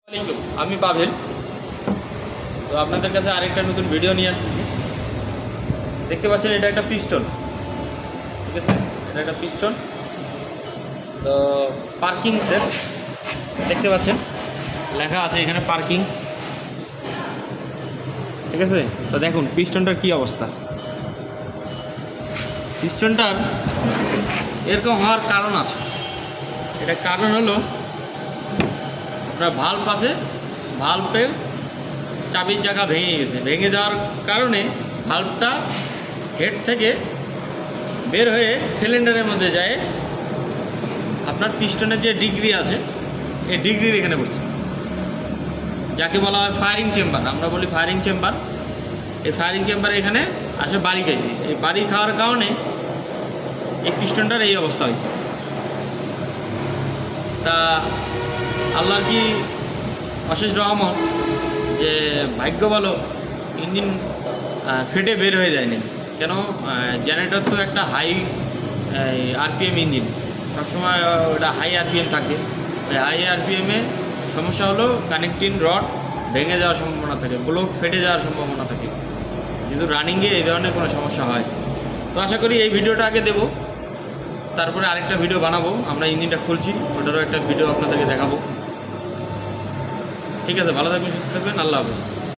আসসালামাইকুম, আমি পাভেল। তো আপনাদের কাছে আরেকটা নতুন ভিডিও নিয়ে আসতেছি। দেখতে পাচ্ছেন এটা একটা পিস্টন, ঠিক আছে? এটা একটা পিস্টন। তো পার্কিং সেট দেখতে পাচ্ছেন, লেখা আছে এখানে পার্কিং, ঠিক আছে? তো দেখুন পিস্টনটার কি অবস্থা। পিস্টনটার এরকম হওয়ার কারণ আছে। এটা কারণ হলো আপনার ভাল্ব আছে, ভাল্বের চাবির জায়গা ভেঙে গেছে। ভেঙে যাওয়ার কারণে ভাল্বটা হেড থেকে বের হয়ে সিলিন্ডারের মধ্যে যায়। আপনার পিস্টনের যে ডিগ্রি আছে, এই ডিগ্রির এখানে বসছে, যাকে বলা হয় ফায়ারিং চেম্বার। আমরা বলি ফায়ারিং চেম্বার। এই ফায়ারিং চেম্বার এখানে আসে বাড়ি খাইছে। এই বাড়ি খাওয়ার কারণে এই পিস্টনটার এই অবস্থা হয়েছে। তা আল্লাহর কি অশেষ রহমত যে ভাগ্য ভালো ইঞ্জিন ফেটে বের হয়ে যায়নি। কেন? জেনারেটর তো একটা হাই আরপিএম ইঞ্জিন, সবসময় ওটা হাই আরপিএম থাকে। হাই আরপিএমে সমস্যা হলো কানেক্টিং রড ভেঙে যাওয়ার সম্ভাবনা থাকে, ব্লক ফেটে যাওয়ার সম্ভাবনা থাকে, যেহেতু রানিংয়ে এই ধরনের কোনো সমস্যা হয়। তো আশা করি এই ভিডিওটা আগে দেবো, তারপরে আরেকটা ভিডিও বানাবো। আমরা ইঞ্জিনটা খুলছি, ওটারও একটা ভিডিও আপনাদেরকে দেখাবো। ঠিক আছে, ভালো থাকবেন, সুস্থ থাকবেন, আল্লাহ হাফেজ।